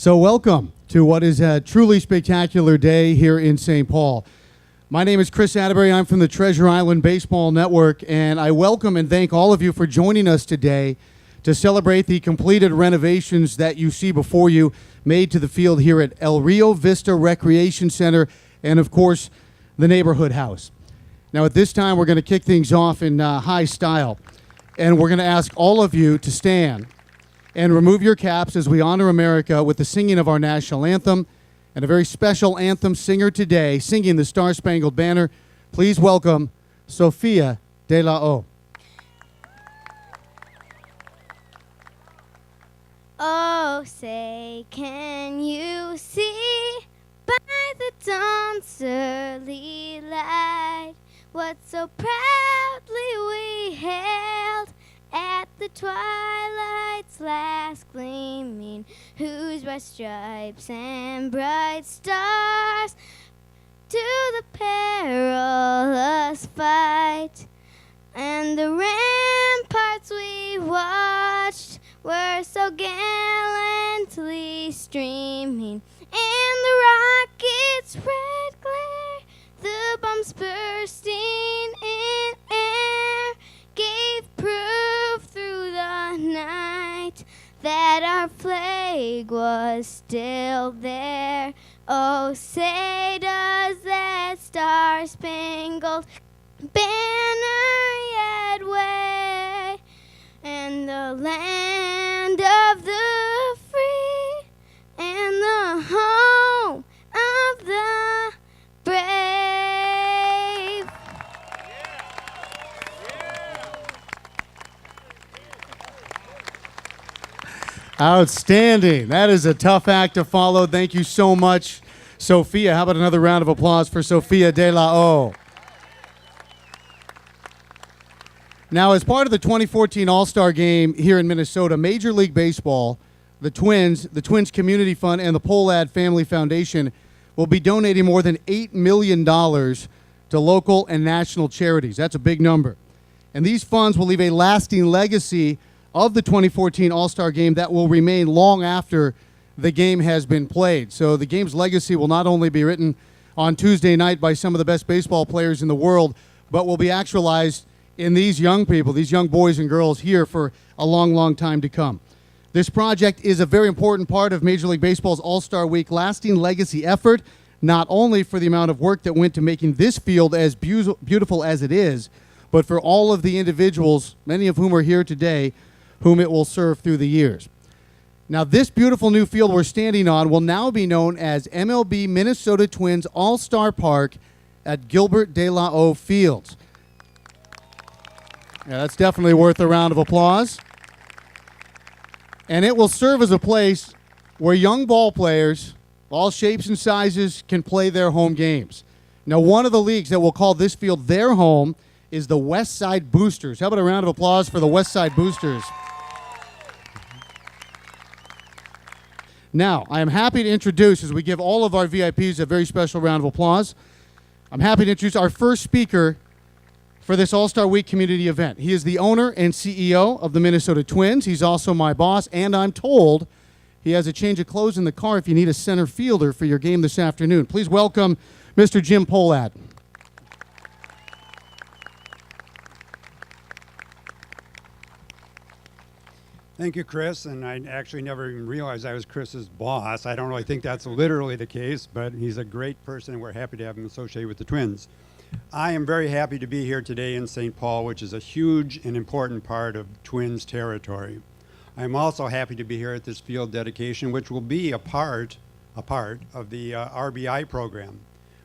So welcome to what is a truly spectacular day here in St. Paul. My name is Chris Atterbury. I'm from the Treasure Island Baseball Network, and I welcome and thank all of you for joining us today to celebrate the completed renovations that you see before you made to the field here at El Rio Vista Recreation Center and, of course, the Neighborhood House. Now, at this time, we're going to kick things off in high style, and we're going to ask all of you to stand and remove your caps as we honor America with the singing of our national anthem. And a very special anthem singer today, singing the Star-Spangled Banner. Please welcome Oliva De La O. Oh, say, can you see by the dawn's early light what so proudly we hailed at the twilight's last gleaming, whose bright stripes and bright stars to the perilous fight, and the ramparts we watched were so gallantly streaming, and the rockets' red glare, the bombs bursting in air, gave proof through the night that our flag was still there. Oh, say does that star-spangled banner yet wave, and the land of the free and the home of the brave. Outstanding. That is a tough act to follow. Thank you so much, Sophia. How about another round of applause for Oliva De La O? Now, as part of the 2014 All Star Game here in Minnesota, Major League Baseball, the Twins Community Fund, and the Polstad Family Foundation will be donating more than $8 million to local and national charities. That's a big number. And these funds will leave a lasting legacy of the 2014 All Star Game that will remain long after the game has been played. So the game's legacy will not only be written on Tuesday night by some of the best baseball players in the world, but will be actualized in these young people, these young boys and girls here for a long, long time to come. This project is a very important part of Major League Baseball's All-Star Week lasting legacy effort, not only for the amount of work that went to making this field as beautiful as it is, but for all of the individuals, many of whom are here today, whom it will serve through the years. Now, this beautiful new field we're standing on will now be known as MLB Minnesota Twins All-Star Park at Gilbert De La O Fields. Yeah, that's definitely worth a round of applause. And it will serve as a place where young ball players, all shapes and sizes, can play their home games. Now, one of the leagues that will call this field their home is the West Side Boosters. How about a round of applause for the West Side Boosters? Now, I am happy to introduce, as we give all of our VIPs a very special round of applause, I'm happy to introduce our first speaker for this All-Star Week community event. He is the owner and CEO of the Minnesota Twins. He's also my boss, and I'm told he has a change of clothes in the car if you need a center fielder for your game this afternoon. Please welcome Mr. Jim Polstad. Thank you, Chris, and I actually never even realized I was Chris's boss. I don't really think that's literally the case, but he's a great person, and we're happy to have him associated with the Twins. I am very happy to be here today in St. Paul, which is a huge and important part of Twins territory. I'm also happy to be here at this field dedication, which will be a part of the RBI program,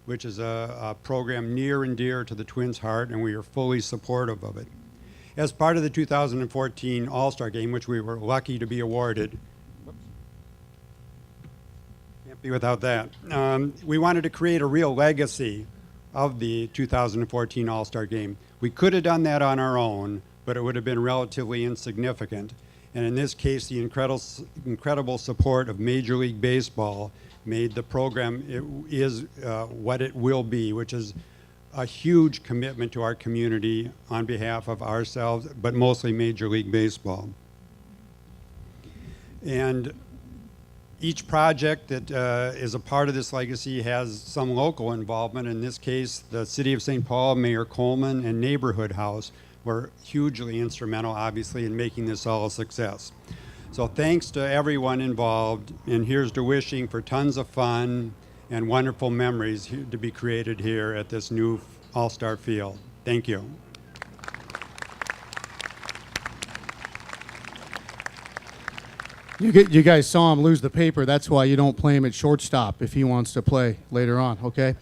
which is a program near and dear to the Twins' heart, and we are fully supportive of it. As part of the 2014 All-Star Game, which we were lucky to be awarded, can't be without that, we wanted to create a real legacy of the 2014 All-Star Game. We could have done that on our own, but it would have been relatively insignificant. And in this case, the incredible support of Major League Baseball made the program what it will be, which is a huge commitment to our community on behalf of ourselves, but mostly Major League Baseball. And Each project that is a part of this legacy has some local involvement. In this case, the City of St. Paul, Mayor Coleman, and Neighborhood House were hugely instrumental, obviously, in making this all a success. So thanks to everyone involved, and here's to wishing for tons of fun and wonderful memories to be created here at this new All-Star Field. Thank you. You guys saw him lose the paper. That's why you don't play him at shortstop if he wants to play later on, okay?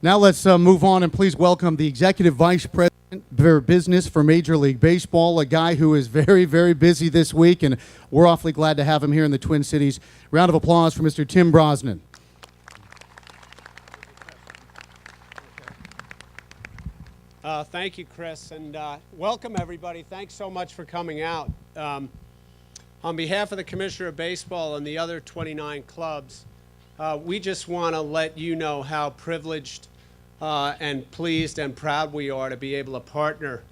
Now let's move on and please welcome the Executive Vice President for Business for Major League Baseball, a guy who is very, very busy this week, and we're awfully glad to have him here in the Twin Cities. Round of applause for Mr. Tim Brosnan. Thank you, Chris, and welcome everybody. Thanks so much for coming out. On behalf of the Commissioner of Baseball and the other 29 clubs, we just want to let you know how privileged and pleased and proud we are to be able to partner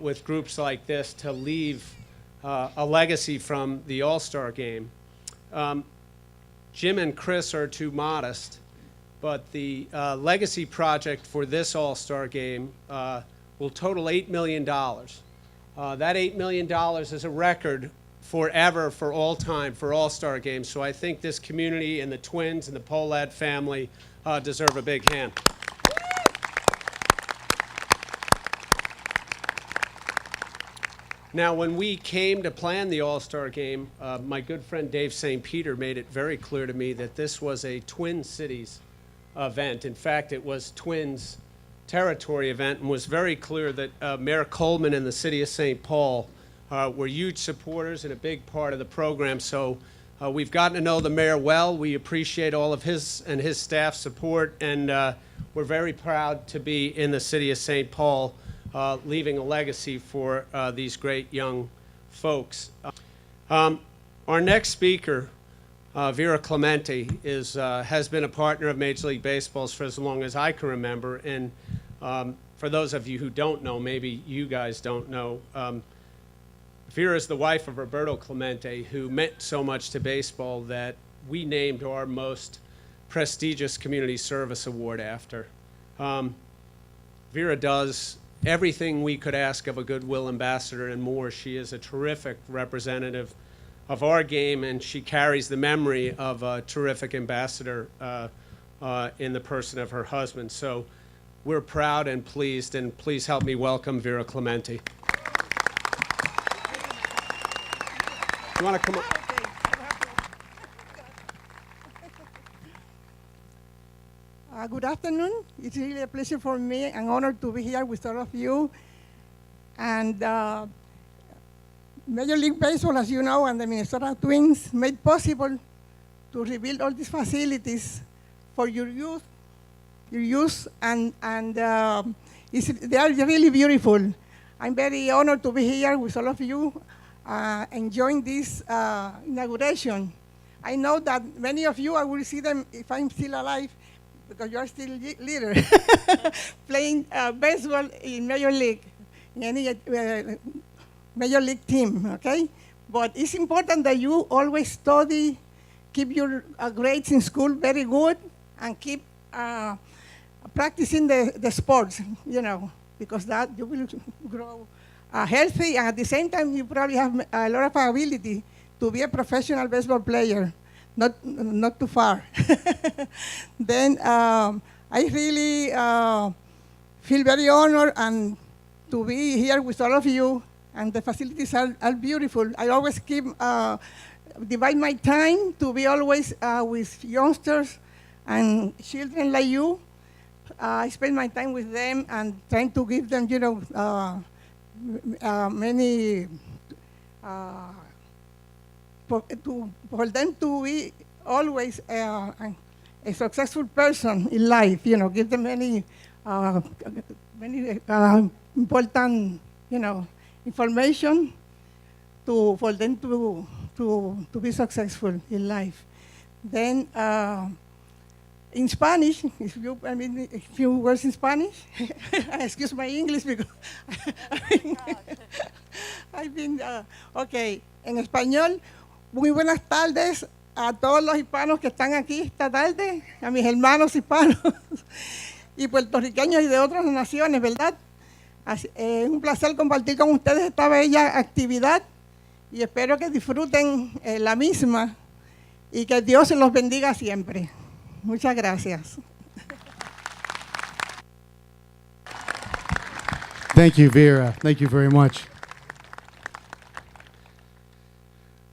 with groups like this to leave a legacy from the All-Star Game. Jim and Chris are too modest, but the legacy project for this All-Star Game will total $8 million. That $8 million is a record forever, for all time, for All-Star Games. So I think this community and the Twins and the Polstad family deserve a big hand. Now, when we came to plan the All-Star Game, my good friend Dave St. Peter made it very clear to me that this was a Twin Cities event. In fact, it was Twins territory event, and was very clear that Mayor Coleman and the City of St. Paul were huge supporters and a big part of the program. So we've gotten to know the mayor well. We appreciate all of his and his staff's support, and we're very proud to be in the City of St. Paul, leaving a legacy for these great young folks. Our next speaker, Vera Clemente, has been a partner of Major League Baseball's for as long as I can remember. And for those of you who don't know, maybe you guys don't know, Vera is the wife of Roberto Clemente, who meant so much to baseball that we named our most prestigious community service award after. Vera does everything we could ask of a goodwill ambassador and more. She is a terrific representative of our game, and she carries the memory of a terrific ambassador in the person of her husband. So we're proud and pleased, and please help me welcome Vera Clemente. You want to come up? Good afternoon. It's really a pleasure for me, an honor to be here with all of you. And Major League Baseball, as you know, and the Minnesota Twins made possible to rebuild all these facilities for your youth, and they are really beautiful. I'm very honored to be here with all of you, enjoying this inauguration. I know that many of you, I will see them if I'm still alive, because you are still leader, playing baseball in Major League, in any Major League team, okay? But it's important that you always study, keep your grades in school very good, and keep practicing the sports, you know, because that you will grow healthy, and at the same time, you probably have a lot of ability to be a professional baseball player, not too far. Then I really feel very honored and to be here with all of you, and the facilities are beautiful. I always divide my time to be always with youngsters and children like you. I spend my time with them and trying to give them, you know, many, for them to be always a successful person in life, you know, give them many important, you know, information for them to be successful in life. Then in Spanish, a few words in Spanish. Excuse my English because I've been, okay, en español. Muy buenas tardes a todos los hispanos que están aquí esta tarde, a mis hermanos hispanos y puertorriqueños y de otras naciones, ¿verdad? Es un placer compartir con ustedes esta bella actividad y espero que disfruten la misma y que Dios los bendiga siempre. Muchas gracias. Thank you, Vera. Thank you very much.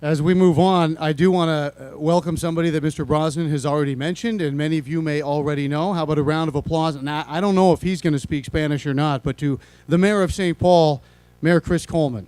As we move on, I do want to welcome somebody that Mr. Brosnan has already mentioned, and many of you may already know. How about a round of applause? Now, I don't know if he's going to speak Spanish or not, but to the Mayor of St. Paul, Mayor Chris Coleman.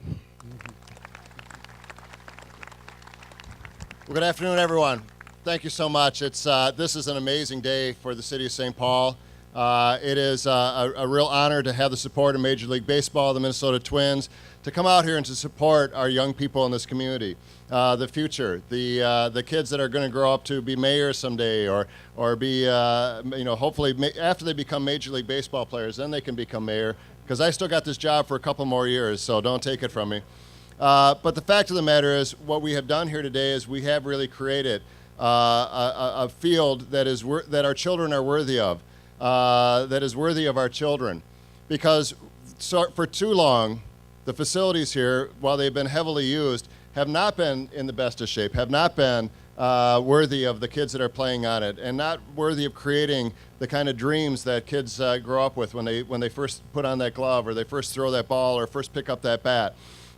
Well, good afternoon, everyone. Thank you so much. This is an amazing day for the city of St. Paul. It is a real honor to have the support of Major League Baseball, the Minnesota Twins, to come out here and to support our young people in this community. The future, the kids that are going to grow up to be mayors someday, or be hopefully after they become Major League Baseball players, then they can become mayor. Because I still got this job for a couple more years, so don't take it from me. But the fact of the matter is, what we have done here today is we have really created a field that our children are worthy of, that is worthy of our children. Because for too long, the facilities here, while they've been heavily used, have not been in the best of shape, have not been worthy of the kids that are playing on it, and not worthy of creating the kind of dreams that kids grow up with when they first put on that glove, or they first throw that ball, or first pick up that bat.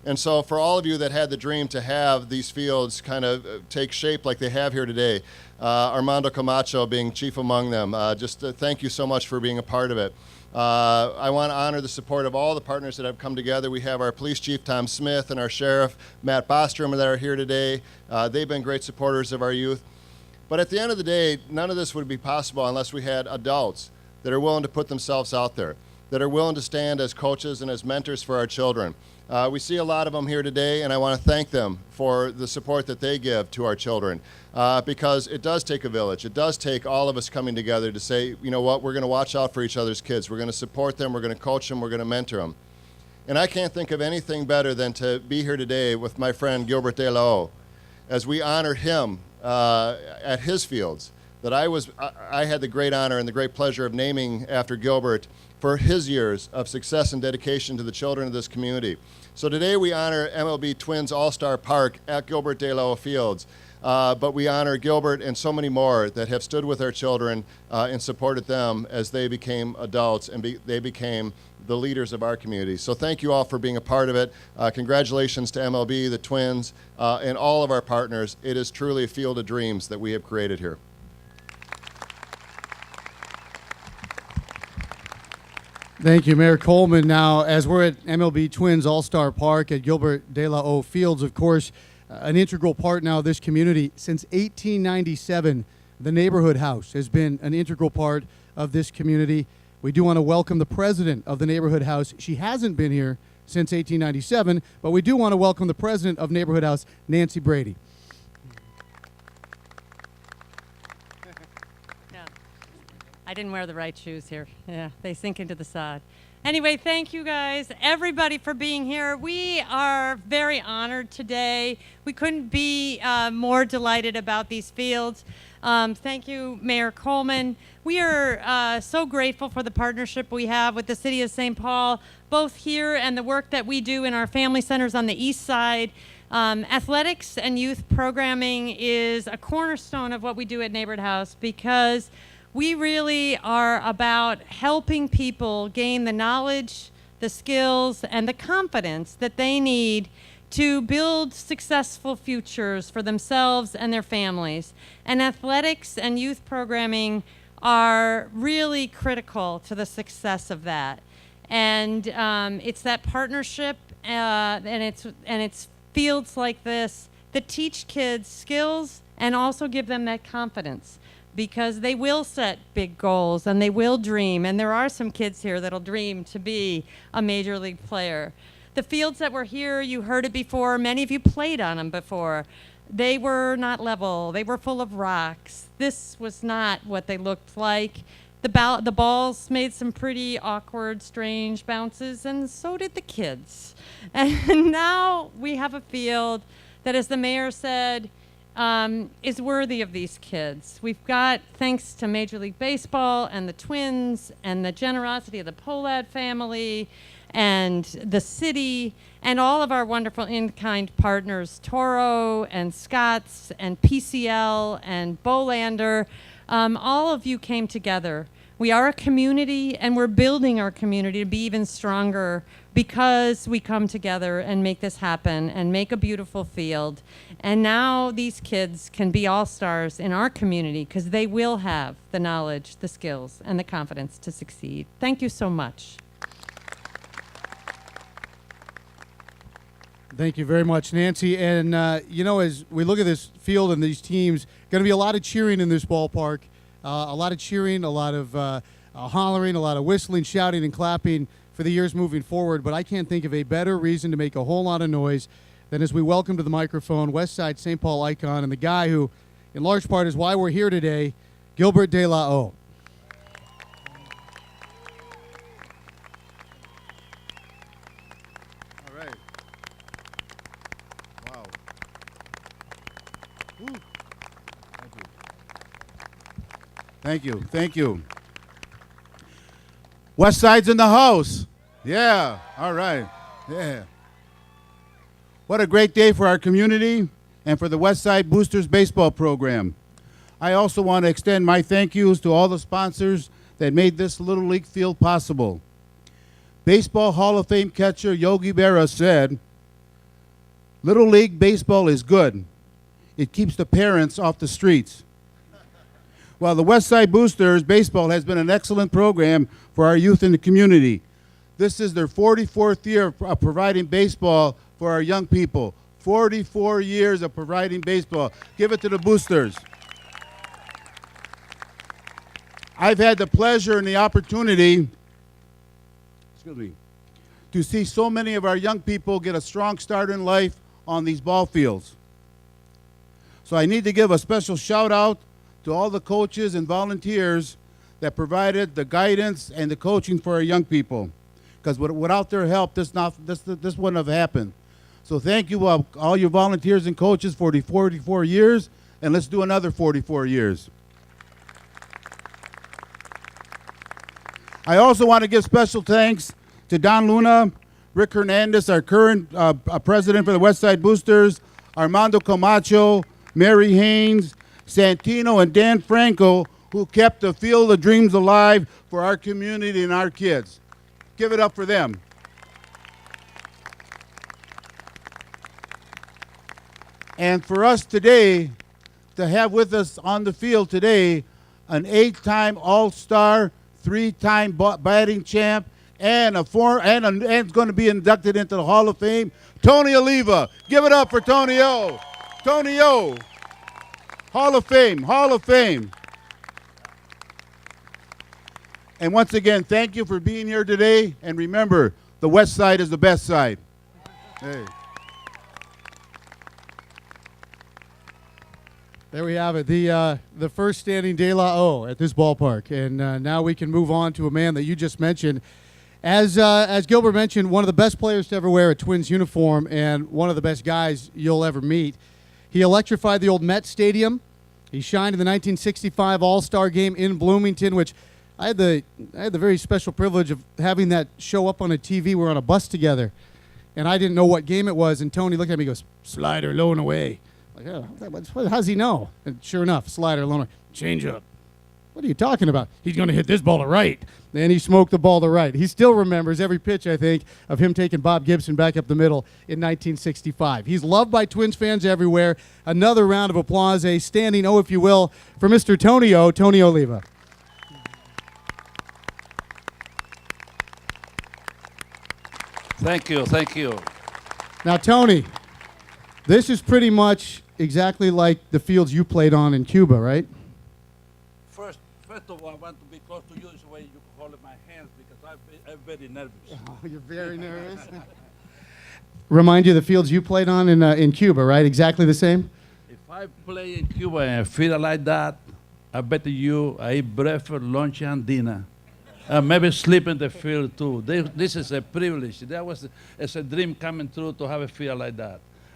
And so for all of you that had the dream to have these fields kind of take shape like they have here today, Armando Camacho being chief among them, thank you so much for being a part of it. I want to honor the support of all the partners that have come together. We have our police chief, Tom Smith, and our sheriff, Matt Bostrom, that are here today. They've been great supporters of our youth. But at the end of the day, none of this would be possible unless we had adults that are willing to put themselves out there, that are willing to stand as coaches and as mentors for our children. We see a lot of them here today, and I want to thank them for the support that they give to our children, because it does take a village. It does take all of us coming together to say, you know what, we're going to watch out for each other's kids. We're going to support them. We're going to coach them. We're going to mentor them. And I can't think of anything better than to be here today with my friend Gilbert De La O, as we honor him at his fields that I had the great honor and the great pleasure of naming after Gilbert for his years of success and dedication to the children of this community. So today we honor MLB Twins All Star Park at Gilbert De La O Fields, but we honor Gilbert and so many more that have stood with our children and supported them as they became adults and they became the leaders of our community. So thank you all for being a part of it. Congratulations to MLB, the Twins, and all of our partners. It is truly a field of dreams that we have created here. Thank you, Mayor Coleman. Now, as we're at MLB Twins All-Star Park at Gilbert De La O Fields, of course, an integral part now of this community. Since 1897, the neighborhood house has been an integral part of this community. We do want to welcome the president of the neighborhood house. She hasn't been here since 1897, but we do want to welcome the president of neighborhood house, Nancy Brady. I didn't wear the right shoes here. Yeah, they sink into the sod. Anyway, thank you guys, everybody, for being here. We are very honored today. We couldn't be more delighted about these fields. Thank you, Mayor Coleman. We are so grateful for the partnership we have with the City of St. Paul, both here and the work that we do in our family centers on the east side. Athletics and youth programming is a cornerstone of what we do at Neighborhood House, because we really are about helping people gain the knowledge, the skills, and the confidence that they need to build successful futures for themselves and their families. And athletics and youth programming are really critical to the success of that. And it's that partnership, and it's fields like this that teach kids skills and also give them that confidence, because they will set big goals and they will dream. And there are some kids here that'll dream to be a major league player. The fields that were here, you heard it before, many of you played on them before. They were not level, they were full of rocks. This was not what they looked like. The balls made some pretty awkward, strange bounces, and so did the kids. And now we have a field that, as the mayor said, is worthy of these kids. We've got, thanks to Major League Baseball and the Twins and the generosity of the Polstad family and the city and all of our wonderful in-kind partners, Toro and Scott's and PCL and Bolander, all of you came together. We are a community, and we're building our community to be even stronger because we come together and make this happen and make a beautiful field. And now these kids can be all-stars in our community because they will have the knowledge, the skills, and the confidence to succeed. Thank you so much. Thank you very much, Nancy. And, you know, as we look at this field and these teams, going to be a lot of cheering in this ballpark. A lot of cheering, a lot of hollering, a lot of whistling, shouting, and clapping for the years moving forward. But I can't think of a better reason to make a whole lot of noise than as we welcome to the microphone Westside St. Paul icon and the guy who, in large part, is why we're here today, Gilbert De La O. All right. Wow. Woo. Thank you. Thank you. West Side's in the house. Yeah. All right. Yeah. What a great day for our community and for the West Side Boosters baseball program. I also want to extend my thank yous to all the sponsors that made this Little League field possible. Baseball Hall of Fame catcher Yogi Berra said, "Little League baseball is good. It keeps the parents off the streets." While the West Side Boosters baseball has been an excellent program for our youth in the community. This is their 44th year of providing baseball for our young people. 44 years of providing baseball. Give it to the Boosters. I've had the pleasure and the opportunity, to see so many of our young people get a strong start in life on these ball fields. So I need to give a special shout out to all the coaches and volunteers that provided the guidance and the coaching for our young people. Because without their help, this wouldn't have happened. So thank you, all your volunteers and coaches, for the 44 years, and let's do another 44 years. I also want to give special thanks to Don Luna, Rick Hernandez, our current president for the West Side Boosters, Armando Camacho, Mary Haynes, Santino, and Dan Franco, who kept the Field of Dreams alive for our community and our kids. Give it up for them. And for us today, to have with us on the field today, an 8-time All-Star, 3-time batting champ, and and going to be inducted into the Hall of Fame, Tony Oliva. Give it up for Tony O. Tony O. Hall of Fame, Hall of Fame. And once again, thank you for being here today. And remember, the West Side is the best side. Hey. There we have it, the first standing De La O at this ballpark. And now we can move on to a man that you just mentioned. As Gilbert mentioned, one of the best players to ever wear a Twins uniform and one of the best guys you'll ever meet. He electrified the old Met Stadium. He shined in the 1965 All Star Game in Bloomington, which I had the very special privilege of having that show up on a TV. We were on a bus together, and I didn't know what game it was. And Tony looked at me and goes, "Slider, low and away." Like, oh, how's he know? And sure enough, slider, low and away. Change up. What are you talking about? He's going to hit this ball to right. Then he smoked the ball to right. He still remembers every pitch, I think, of him taking Bob Gibson back up the middle in 1965. He's loved by Twins fans everywhere. Another round of applause, a standing O, if you will, for Mr. Tony O, Tony Oliva. Thank you, thank you. Now, Tony, this is pretty much exactly like the fields you played on in Cuba, right? First of all, I want to be close to you so way you can hold my hands because I'm very nervous. Oh, you're very nervous. Remind you of the fields you played on in Cuba, right? Exactly the same? If I play in Cuba and I feel like that, I bet you I eat breakfast, lunch, and dinner. Maybe sleep in the field too. This is a privilege. It's a dream coming true to have a field like that.